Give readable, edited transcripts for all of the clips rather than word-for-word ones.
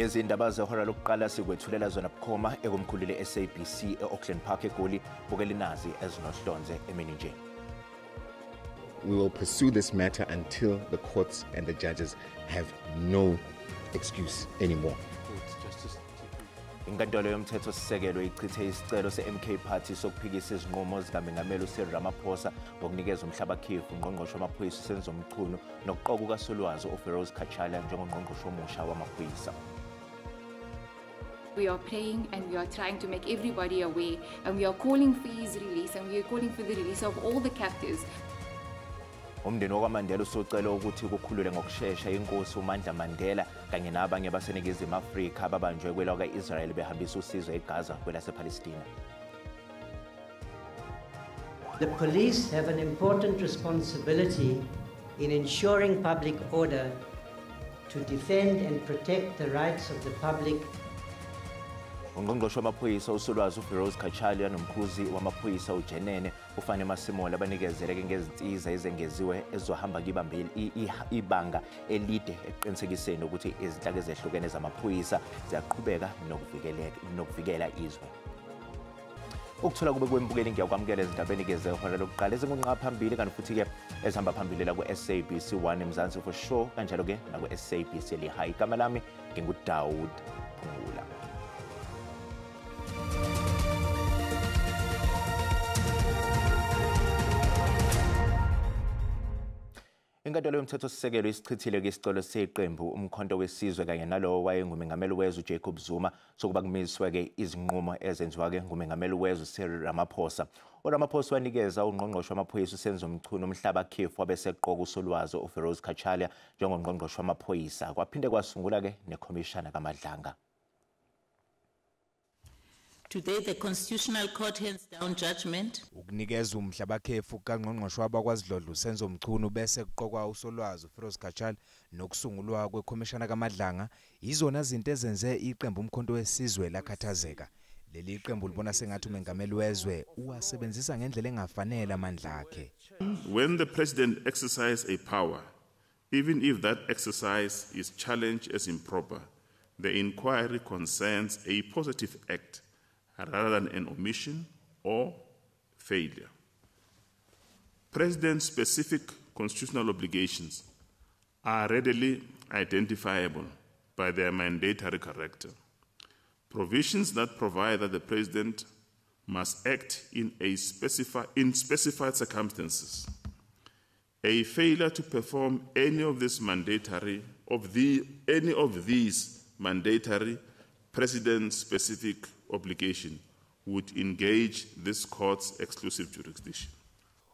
Lezi indaba zehora lokuqala sikwethulela zona bukhoma ekumkhulule SABC eAuckland Park eGoli bukela nazi ezinohlonze emini nje. We will pursue this matter until the courts and the judges have no excuse anymore. Inkantolo yomthetho sisekelo ichithe isicelo se-MK Party sokuphikisa izinqumo zikaMengameli uCyril Ramaphosa ngokunikeza umhlabakhefu ungqongqoshe wamaphoyisa uSenzo Mchunu nokuqoka kukaSolwazi uFeroz Khatshaliya njengongqongqoshe omusha wamaphoyisa. We are praying and we are trying to make everybody aware, and we are calling for his release, and we are calling for the release of all the captives. Umndeni wakwaMandela usocela ukuthi kukhulule ngokusheshsha inkosi uMandla Mandela kanye nabanye baseNingizimu Afrika ababanjwe kwelwa kaIsrael behambisa usizo eGaza kwelasePalestina. The police have an important responsibility in ensuring public order to defend and protect the rights of the public. Ungqongqoshe wamaphoyisa uSolwazi uFeroz Khatshaliya nomkhuzi wamaphoyisa uJenene ufane Masimola abanikezeleke ngezinsiza ezengeziwe ezohamba ibanga elide eqinisekiseni ukuthi izinhlaka ezehlukene zamaphoyisa ziyaqhubeka nokuvikela izwe. Ukuthola kube kwembukeli ngiyakwamukela ezindabeni zehora lokuqala ezingunqa phambili kanti futhi ke ezihamba phambili la ku-SABC 1 eMzansi for sure kanjalo ke na ku-SABC Lehigh. Igama lami nginguDaud Phungula. Inkantolo yomthetho sisekelo isichithile isicelo seqembu umkhonto wesizwe kanye nalowo wayengumengameli wezwe uJacob Zuma sokuba kumiswe ke izinqumo ezenziwa ke ngumengameli wezwe uCyril Ramaphosa. uRamaphosa wanikeza ungqongqoshe wamaphoyisa uSenzo Mchunu umhlabakhefu wabeseqoka uSolwazi uFeroz Khatshaliya njengongqongqoshe wamaphoyisa. Kwaphinde kwasungula ke nekhomishana kaMadlanga. Today, the Constitutional Court hands down judgment. Ukunikeza umhlabakhefu kaNgqongqoshe wabakwaZidlodlo uSenzo Mchunu bese kuqokwa uSolwazi uFeroz Khatshaliya nokusungulwa kwekhomishana kaMadlanga izona izinto ezenze iqembu umkhonto wesizwe lakhathazeka. Leli iqembu libona sengathi umengameli wezwe uwasebenzisa ngendlela engafanele amandla akhe. When the president exercises a power, even if that exercise is challenged as improper, the inquiry concerns a positive act rather than an omission or failure. President-specific constitutional obligations are readily identifiable by their mandatory character. Provisions that provide that the President must act in specified circumstances. A failure to perform any of these mandatory President-specific obligation would engage this court's exclusive jurisdiction.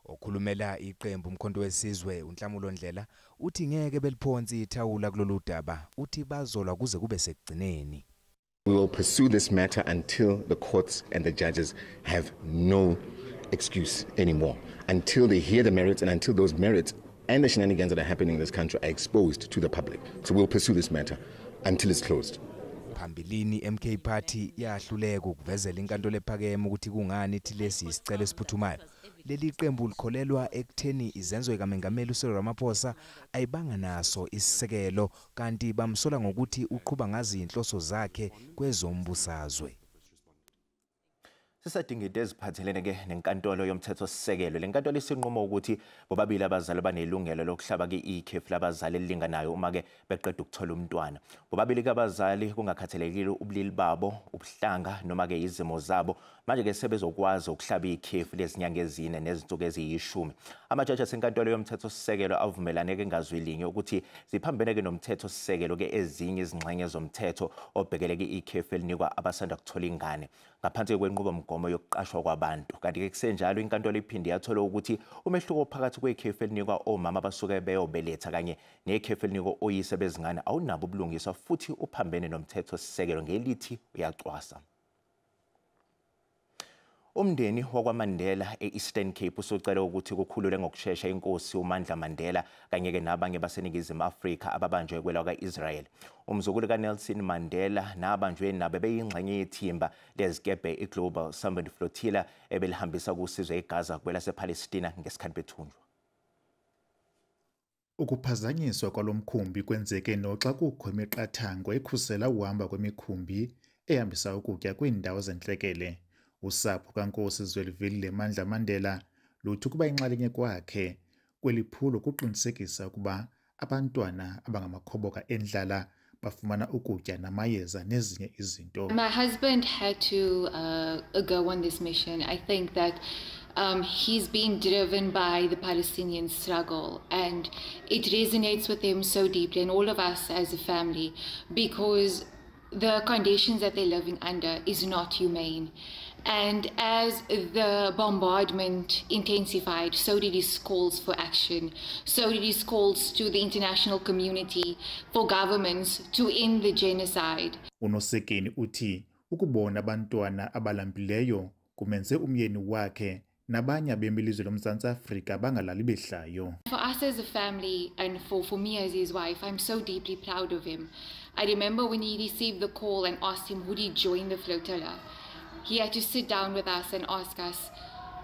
Okhulumela iqembu umkhonto wesizwe uNhlamulo Ndlela uthi ngeke beliphonsi ithawula kulolu daba uthi bazolwa kuze kube sekugcineni. We will pursue this matter until the courts and the judges have no excuse anymore, until they hear the merits and until those merits and the shenanigans that are happening in this country are exposed to the public. So we'll pursue this matter until it's closed. Phambilini MK Party yahluleka ukuvezela inkantolo ephakeme ukuthi kungani ithi lesi isicelo esiphuthumayo. Leli qembu likholelwa ekutheni izenzo kaMengameli uCyril Ramaphosa ayibanga naso isisekelo kanti bamsola ngokuthi uqhuba ngazi inhloso zakhe kwezombusazwe. Sisadingide eziphathelene ke nenkantolo yomthetho sisekelo. Le nkantolo isinqumo ukuthi bobabili abazali banelungelo lokuhlaba ke ikhefu labazali elilinganayo uma ke beqeda ukuthola umntwana. Bobabili ke abazali kungakhathalekile ubulili babo, ubuhlanga noma ke izimo zabo. Manje ke sebezokwazi ukuhlaba ikhefu lezinyanga ezine nezinsuku eziyishumi. Amajaji asenkantolo yomthetho sisekelo avumelane ke ngazwilinye ukuthi ziphambene ke nomthetho sisekelo ke ezinye izingxenye zomthetho obhekeleke ikhefu elinikwa abasanda kuthola ingane ngaphansi kwenqubomgomo yokuqashwa kwabantu. Kanti ke kusenjalo inkantolo iphinde yathola ukuthi umehluko phakathi kwekhefu elinikwa omama abasuke beyobeletha kanye nekhefu elinikwa oyise bezingane awunabo ubulungiswa futhi uphambene nomthetho sisekelo ngelithi uyacwasa. Umndeni wakwaMandela eEastern Cape usocela ukuthi kukhulule ngokusheshsha inkosi uMandla Mandela kanye ke nabanye baseNingizimu Afrika ababanjwe kwelwa kaIsrael. Umzukulu kaNelson Mandela nabanjwe nabe beyingxenye yethimba lezikebhe iGlobal Summit Flotilla ebelihambisa kusizwe eGaza kwelasePalestina ngesikhathi bethunjwa. Ukuphazanyiswa kwalomkhumbi kwenzeke noxa kukho imiqathango ekhusela ukuhamba kwemikhumbi ehambisa ukutya kwiindawo zentlekele. Usapho kaNkosi Zwelivelile Mandla Mandela luthi ukuba inxalenye kwakhe kweli phulo kuqinisekisa ukuba abantwana abangamakhoboka endlala bafumana ukutya namayeza nezinye izinto. My husband had to go on this mission. I think that he's been driven by the Palestinian struggle, and it resonates with him so deeply, and all of us as a family, because the conditions that they're living under is not humane. And as the bombardment intensified, so did his calls for action. So did his calls to the international community, for governments to end the genocide. UNosekeni uthi ukubona abantwana abalambileyo kumenze umyeni wakhe nabanye abemilizwe loMzantsi Afrika bangalali behlayo. For us as a family, and for me as his wife, I'm so deeply proud of him. I remember when he received the call and asked him, would he join the flotilla? He had to sit down with us and ask us,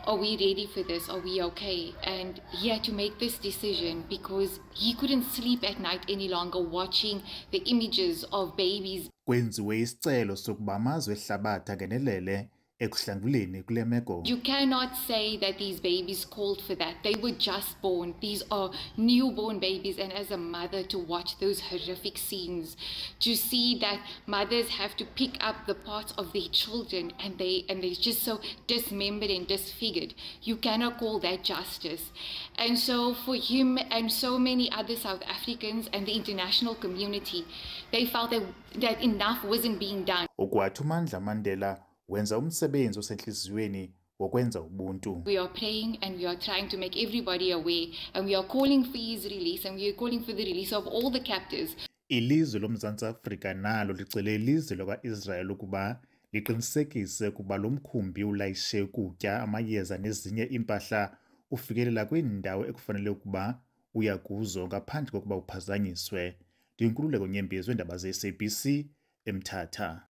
are we ready for this? Are we okay? And he had to make this decision because he couldn't sleep at night any longer watching the images of babies. Kwenziwe isicelo sokuba amazwe ehlabathi angenelele ekuhlanguleni kule meko. You cannot say that these babies called for that. They were just born. These are newborn babies, and as a mother, to watch those horrific scenes, to see that mothers have to pick up the parts of their children and they're just so dismembered and disfigured. You cannot call that justice. And so for him and so many other South Africans and the international community, they felt that enough wasn't being done. Ukwathi uMandla Mandela wenza umsebenzi osenhliziyweni wokwenza ubuntu. We are praying and we are trying to make everybody aware, and we are calling for his release, and we are calling for the release of all the captives. Ilizwe loMzantsi Afrika nalo licele ilizwe lokwa-Israel ukuba liqinisekise ukuba lo mkhumbi ulayishe ukutya, amayeza nezinye impahla ufikelela kwiindawo ekufanele ukuba uya kuzo ngaphandle kokuba uphazanyiswe. Ndinkululeko Nyembezi weendaba ze-SABC eMthatha.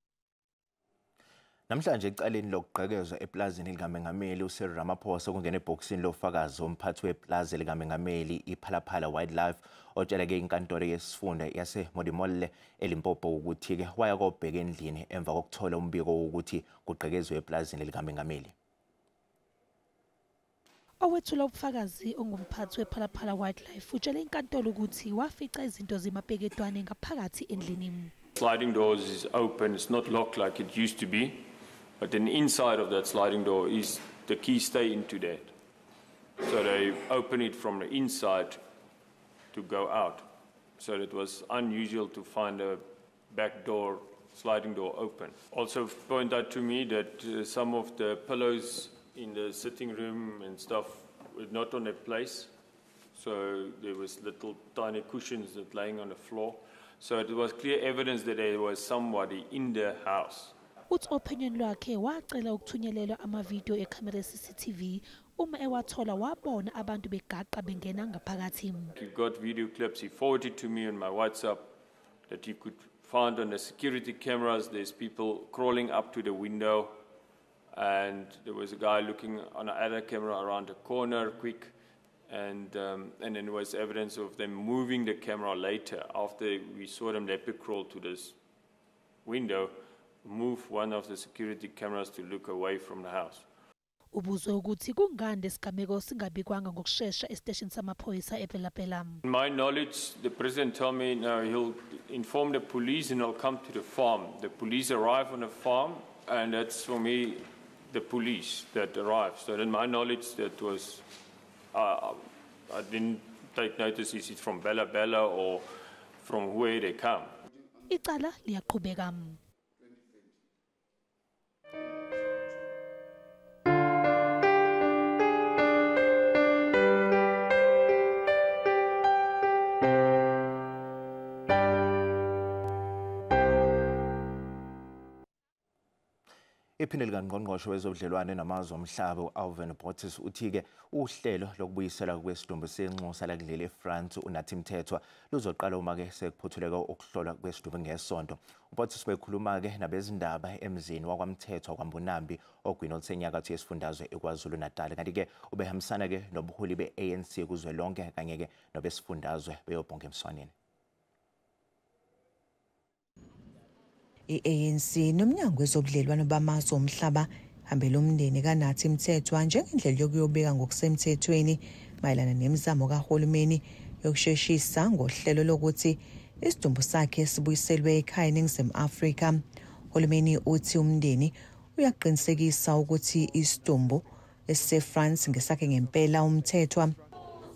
Namhlanje ecaleni lokugqekezwa eplazini likaMengameli uCyril Ramaphosa okungena ebhokisini lofakazi womphathi weplazi likaMengameli iPhalaphala Wildlife otsheleke inkantolo yesifunda yaseModimolle eLimpopo ukuthi-ke waya kobheka endlini emva kokuthola umbiko wokuthi kugqekezwe eplazini likaMengameli. Owethula ubufakazi ongumphathi wePhalaphala Wildlife utshele inkantolo ukuthi wafica izinto zimapeketwane ngaphakathi endlini. Sliding doors is open, it's not locked like it used to be. But then inside of that sliding door is the key stay into that. So they open it from the inside to go out. So it was unusual to find a back door, sliding door open. Also point out to me that some of the pillows in the sitting room and stuff were not on their place. So there was little tiny cushions that laying on the floor. So it was clear evidence that there was somebody in the house. Uthi opinion lwakhe wacela ukuthunyelelwa amavideo ekhamera CCTV uma ewathola wabona abantu begaqa bengena ngaphakathi. He got video clips, he forwarded to me on my WhatsApp that you could find on the security cameras. There's people crawling up to the window, and there was a guy looking on another camera around the corner quick, and then there was evidence of them moving the camera later after we saw them leopard crawl to this window, move one of the security cameras to look away from the house. Ubuzwe ukuthi kungande isigameko singabikwanga ngokusheshsha estation samaphoyisa ePhelapela. In my knowledge, the president told me now he'll inform the police and he'll come to the farm. The police arrive on the farm, and that's for me the police that arrived. So in my knowledge, that was I didn't take notice is it from Bella Bella or from where they come. Icala liyaqhubeka. Iphini likaNgqongqoshe wezobudlelwane namazwe omhlaba uAlvin Botis uthi-ke uhlelo lokubuyisela kwesidumbu senxusa lakudlele eFrance uNathi Mthethwa luzoqala uma-ke sekuphuthuleka ukuhlolwa kwesidumbu ngesonto. uBotis bekhuluma-ke nabezindaba emzini wakwaMthethwa kwaMbunambi ogwini olusenyakatho yesifundazwe eKwaZulu Natal. Kanti-ke ubehambisana-ke nobuholi be-ANC kuzwelonke kanye-ke nobesifundazwe beyobhonga emswaneni. I-ANC nomnyango wezobudlelwano bamazwe omhlaba hambela umndeni kaNathi Mthethwa njengendlela yokuyobika ngokusemthethweni mayelana nemizamo kahulumeni yokusheshisa ngohlelo lokuthi isidumbu sakhe sibuyiselwe ekhaya eNingizimu Afrika. Uhulumeni uthi umndeni uyaqinisekisa ukuthi isidumbu esiseFrance ngesakhe ngempela uMthethwa.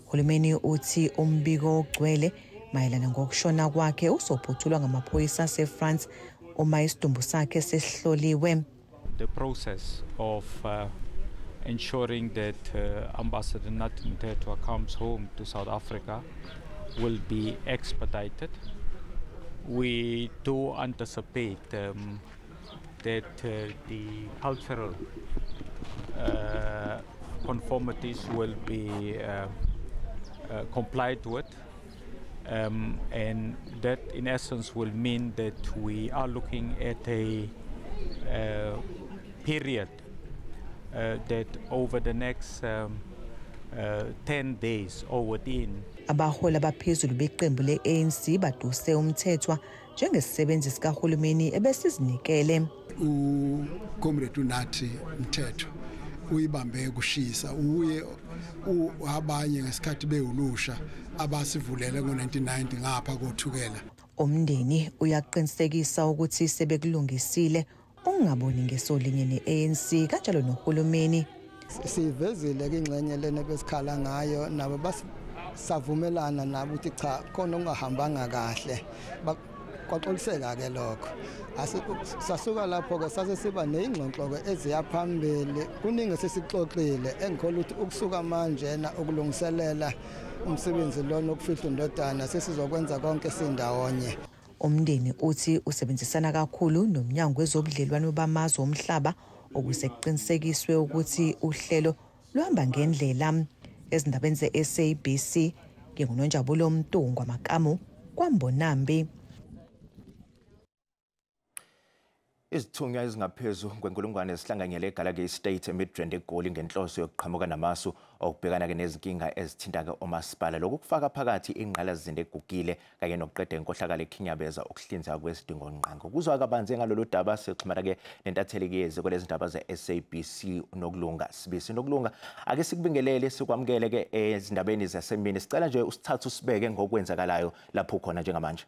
Uhulumeni uthi umbiko ogcwele mayelana ngokushona kwakhe uzophuthulwa ngamaphoyisa aseFrance uma isidumbu sakhe sesihloliwe. The process of ensuring that Ambassador Nathi Mthethwa comes home to South Africa will be expedited. We do anticipate that the cultural conformities will be complied with. And that in essence will mean that we are looking at a period that over the next 10 days or within. Abahola abaphezulu beqembu le-ANC baduse uMthethwa njengesisebenzi sikahulumeni ebesizinikele. uComrade uNathi Mthethwa uyibambe kushisa uye abanye ngesikhathi behulusha abasivulele ngo1990 ngapha kothukela. Umndeni uyaqinisekisa ukuthi sebekulungisile ungaboni ngesolinye neANC kanjalo nohulumeni. Sivezile ke ingxenye lena besikhala ngayo nabo basavumelana nabo ukuthi cha khona ungahambanga kahle kwaxoliseka ke lokho. Sasuka lapho ke sase siba nezingxoxo eziyaphambili kuningi sesixoxile engikholwa ukuthi ukusuka manje na ukulungiselela umsebenzi lona okufihla indodana sesizokwenza konke sindawonye. Umndeni uthi usebenzisana kakhulu nomnyango wezobudlelwano bamazwe omhlaba ukuze kuqinisekiswe ukuthi uhlelo luhamba ngendlela. Ezindabeni ze-SABC nginguNonjabulo Mtungwa Makamu kwaMbonambi. Izithunywa ezingaphezu kwenkulungwane esihlanganyele eGalagay State eMidrand eGoli ngenhloso yokuqhamuka namasu okubhekana nezinkinga ezithinta omasipala lokhu kufaka phakathi ingqalasizinda egugile kanye nokuqeda inkohlakalo ekhinyabeza okuhlinzeka kwezidingo ngqango. Kuzwa kabanzi ngalolu daba sixhumana-ke nentatheleki yeze kulezi ndaba ze-SABC uNokulunga Sibisi. Nokulunga, ake sikubingelele sikwamukele-ke ezindabeni zasemini. Sicela nje usithathe usibeke ngokwenzakalayo lapho khona njengamanje.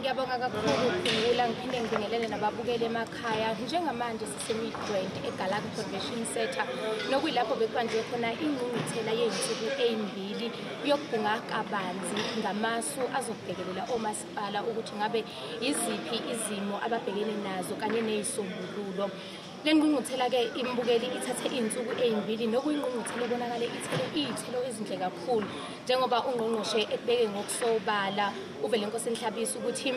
Ngiyabonga kakhulu ukukhumbula ngiphinde ngibingelele nababukeli emakhaya njengamanje sisemidrand eGalagay Convention Center nokuyilapho bekubanjwe khona ingqungquthela yey'nsuku ey'mbili yokubhunga kabanzi ngamasu azokubhekelela omasipala ukuthi ngabe yiziphi izimo ababhekene nazo kanye ney'sombululo. Le ngqungquthela-ke imbukeli ithathe iy'nsuku ey'mbili nokuyingqungquthela ebonakale iy'thelo ezinhle kakhulu njengoba ungqongqoshe ekubeke ngokusobala uVelenkosi Nhlabisa ukuthi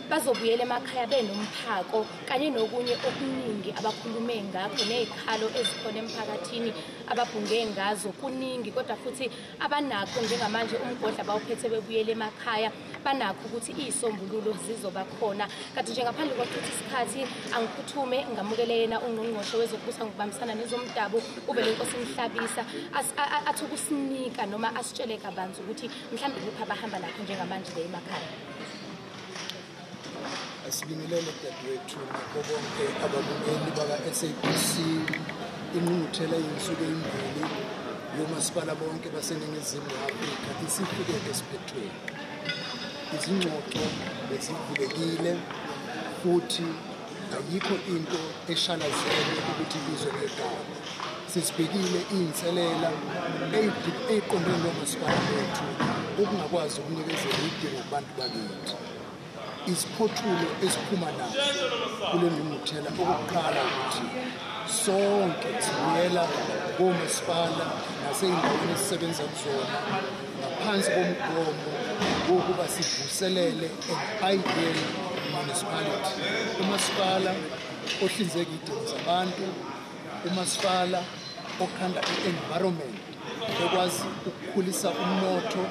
bazobuyela emakhaya benomphako kanye nokunye okuningi abakhulume ngakho ney'khalo ezikhona emphakathini ababhunge ngazo kuningi kodwa futhi abanakho njengamanje umgodla bawuphethe bebuyela emakhaya banakho ukuthi iy'sombululo zizoba khona. Kanti nje ngaphandle kokuthi isikhathi angiphuthume ngamukele yena ungqongqoshe wezokubusa ngokubambisana nezomdabu uVelenkosi Nhlabisa athi ukusinika noma asitshele kabanzi ukuthi mhlawumbe kuphi abahamba nakho njengamanje le emakhaya. Sibingelele dadewethu bonke ababukeli baka-SABC ingqungquthela yey'nsuku ey'mbili yomasipala bonke baseNingizimu Afrika isifike esiphethweni. Izingxoxo bezivulekile futhi ayikho into eshalazele ukuthi izwe ngegama. Sisibhekile iy'nselela ey'qondene nomasipala bethu ukungakwazi ukunikezela idingo kubantu bakithi. Isiphothulo esiphuma nazo kule ngqungquthela okokuqala ukuthi sonke sibuyela komasipala nasey'ndaweni esisebenza kuzona ngaphansi komgomo ukuba sivuselele an ideal municipality. Umasipala ohlinzeka idingo zabantu, umasipala okhanda i-environment ekwazi ukukhulisa umnotho,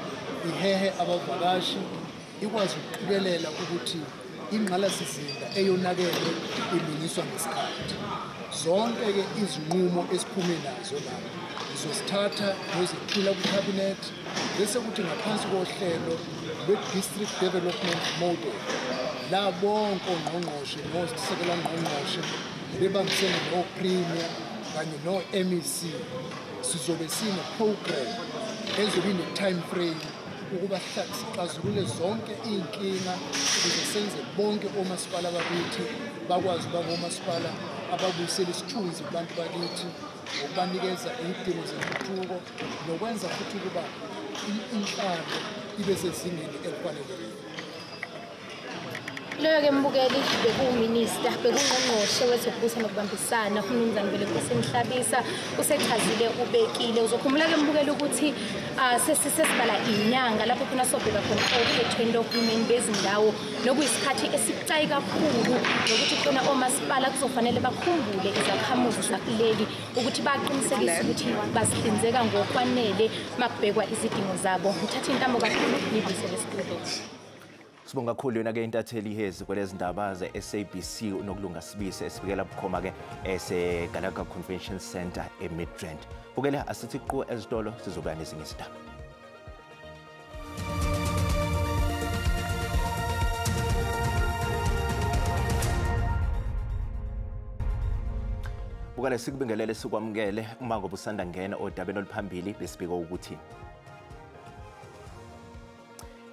ihehe abavakashi, ikwazi ukuqikelela ukuthi ingqalasizinda eyonakele ilungiswa ngesikhathi. Zonke-ke izinqumo esiphume nazo lapho sizosithatha nozethula kwiCabinet bese kuthi ngaphansi kohlelo lwe-District Development Model la bonke ongqongqoshe nosekela ngqongqoshe bebambisene no-Premier kanye no-MEC sizobe sine-program ezobe ine-time frame ukuba sixazulule zonke iy'nkinga ukuze senze bonke omasipala bakithi bakwazi ukuba ngomasipala ababuyisela isithunzi kubantu bakithi ngokubanikeza iy'dingo zentuthuko nokwenza futhi ukuba inhlalo ibe sezingeni elifaneleyo. Loyo-ke mbukeli bekuwuminista bekungqongqoshe wezokubusa nokubambisana uMnumzane Velekhosi Mhlabisa usechazile ubekile. Uzokhumbula-ke mbukeli ukuthi sesibala inyanga lapho khona sobheka khona okhethweni lohulumeni bezindawo nokuyisikhathi esibucayi kakhulu nokuthi khona omasipala kuzofanele bakhumbule izakhamuzi zakuleli ukuthi baqinisekise ukuthi bazihlinzeka ngokwanele makubhekwa izidingo zabo. Ngithatha intambo kakhulu ngibuyisele esitudiyo. Sibonga kakhulu yona-ke intatheli ihezi kwalezi ndaba ze-SABC uNokulunga Sibise esibikela bukhoma-ke eseGallagher Convention Center eMidrand. Bukele asithi qhu ezitolo sizobuya nezinye izindaba. Bukele sikubingelele sikwamukele uma ngoba usanda ngena odabeni oluphambili besibika ukuthi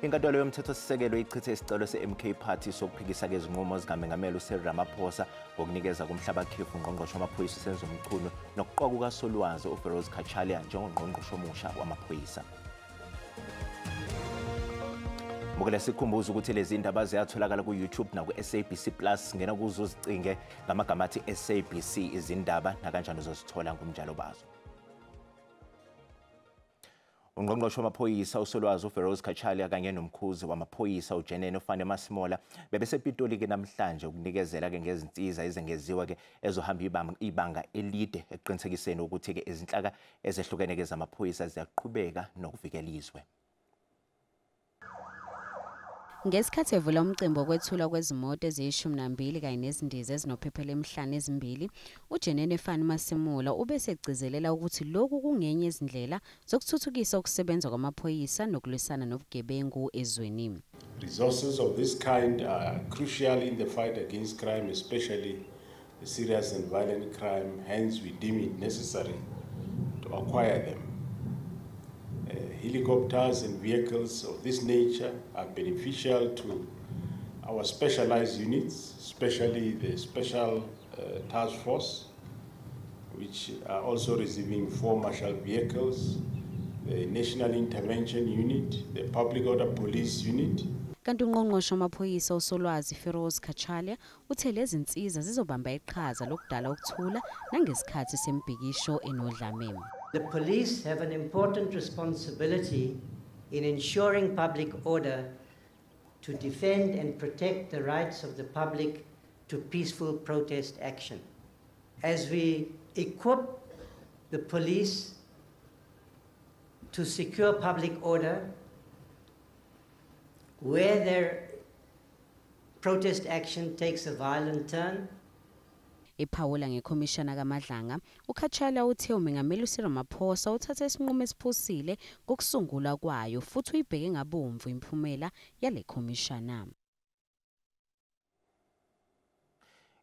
inkantolo yomthethosisekelo ichithe isicelo se-MK Party sokuphikisa izinqumo zikamengameli uCyril Ramaphosa ngokunikeza kumhlaba khefu ungqongqoshe wamaphoyisa uSenzo Mchunu nokuqoka kukaSolwazi uFeroz Khachalia njengongqongqoshe omusha wamaphoyisa. Bukele sikhumbuza ukuthi lezi ndaba ziyatholakala ku-YouTube naku-SABC Plus. Ngena kuzo uzicinge ngamagama athi SABC izindaba nakanjani uzozithola ngomnjalo bazo. Ungqongqoshe wamaphoyisa uSolwazi uFeroz Khachalia kanye nomkhuzi wamaphoyisa uJenene Ufane Masimola bebesepitoli-ke namhlanje ukunikezela-ke ngezinsiza ezengeziwe-ke ezohamba ibanga elide ekuqinisekiseni ukuthi-ke izinhlaka ezehlukene-ke zamaphoyisa ziyaqhubeka nokuvikela izwe. Ngesikhathi evula umcimbi wokwethulwa kwezimoto eziyi-12 kanye nezindiza ezinophephelo emihlanu ezimbili, uJenene Ufane Masimola ubesegcizelela ukuthi lokhu kungenye izindlela zokuthuthukisa ukusebenza kwamaphoyisa nokulwisana nobugebengu ezweni. Resources of this kind are crucial in the fight against crime, especially the serious and violent crime. Hence, we deem it necessary to acquire them. Helicopters and vehicles of this nature are beneficial to our specialized units, especially the Special Task Force, which are also receiving 4 marshal vehicles, the National Intervention Unit, the Public Order Police Unit. Kanti ungqongqoshe wamaphoyisa uSolwazi Feroz Khachalia uthe lezi zinsiza zizobamba iqhaza lokudala ukuthula nangesikhathi sembhikisho enodlame. The police have an important responsibility in ensuring public order to defend and protect the rights of the public to peaceful protest action. As we equip the police to secure public order, where their protest action takes a violent turn, ephawula ngekhomishana kaMadlanga, uKhachalia uthe umengameli uCyril Ramaphosa uthathe isinqumo esiphusile ngokusungulwa kwayo futhi uyibheke ngabomvu imphumela yale khomishana.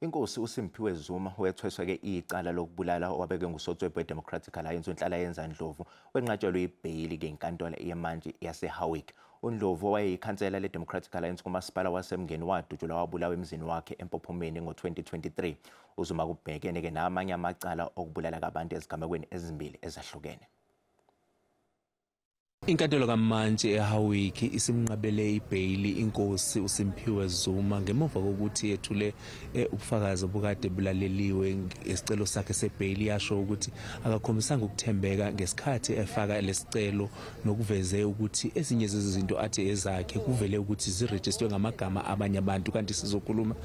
Inkosi uSimphiwe Zuma wethweswe-ke icala lokubulala owabekwe ngusotswebhu weDemocratic Alliance uNhlala Yenza Ndlovu wenqatshelwe ibheyili-ke inkantolo yemanje yaseHowick. uNdlovu owayeyikhansela leDemocratic Alliance kumasipala waseMngeni wadutshulwa wabulawa emzini wakhe eMpophomeni ngo-2023. uZuma kubhekene-ke namanye amacala okubulala abantu ezigamekweni ezimbili ezahlukene. Inkantolo kaMantshi eHowick isimnqabele ibhayili inkosi uSimphiwe Zuma ngemuva kokuthi ethule ubufakazi obukade bulaleliwe isicelo sakhe sebhayili yasho ukuthi akakhombisanga ukuthembeka ngesikhathi efaka lesicelo nokuveze ukuthi ezinye zezinto athi ezakhe kuvele ukuthi zirejistwe ngamagama abanye abantu kanti sizokhuluma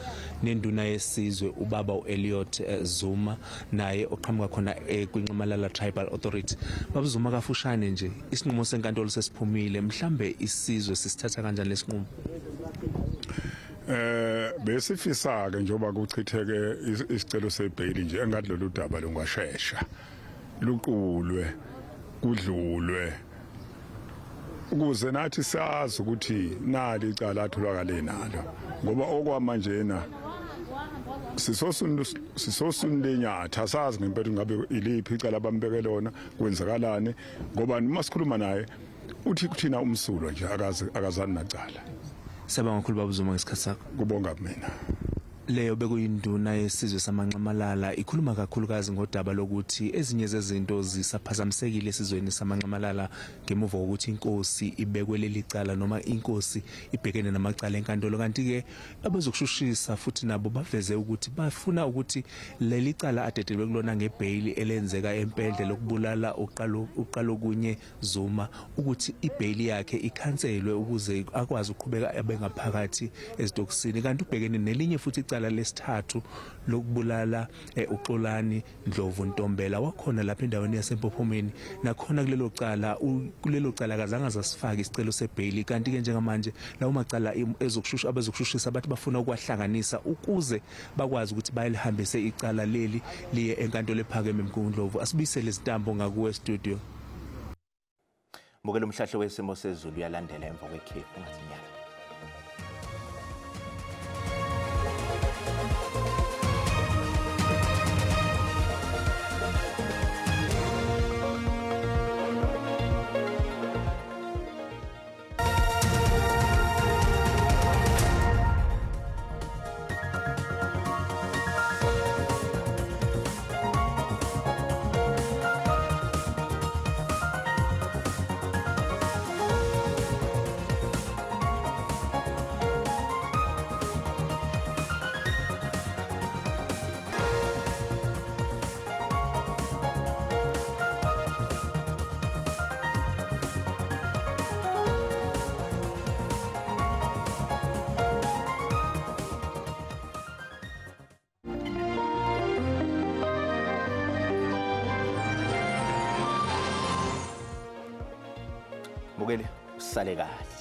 nenduna yesizwe ubaba uElliot Zuma naye oqhamuka khona kwinqamalala Tribal Authority. Baba Zuma kafushane nje isinqumo senkantolo sesiphumile mhlambe isizwe sisithatha kanjani lesinqumo? Besifisa ke njoba kuchitheke isicelo sebhayili nje engadlula udaba lungashesha luqulwe kudlulwe ukuze nathi sazi ukuthi nali icala atholakale nalo ngoba okwamanje sisosundenyatha sazi ngempela ngabe iliphi icala bambeke lona kwenzakalani ngoba noma sikhuluma naye uthi kuthina umsulo nje akazani nacala. Siyabonga kakhulu Baba Zuma ngesikhathi sakho. Kubonga mina. Leyo bekuyinduna yesizwe samanqamalala ikhuluma kakhulukazi ngodaba lokuthi ezinye zezinto zisaphazamisekile esizweni samanqamalala ngemuva kokuthi inkosi ibekwe leli cala noma inkosi ibhekene namacala enkantolo kanti ke abazokushushisa futhi nabo baveze ukuthi bafuna ukuthi leli cala adedelwe kulona ngebhayili elenzeka empendle lokubulala uqalo kunye Zuma ukuthi ibhayili yakhe ikhanselwe ukuze akwazi ukuqhubeka abengaphakathi ezitokisini kanti ubhekene nelinye futhi icala lesithathu lokubulala uXolani Ndlovu Ntombela wakhona lapha endaweni yaseMpophomeni nakhona kulelo cala kazange zasifaka isicelo sebhayili kanti ke njengamanje lawo macala abazokushushisa bathi bafuna ukwahlanganisa ukuze bakwazi ukuthi bayilihambise icala leli liye enkantolo ephakeme eMkundlovu. Asibuyisele izitambo ngakuwe studio. Mukela umhlahlo wesimo sezulu yalandela emva kwekhefu ngazinyaka. Mukele usale kahle.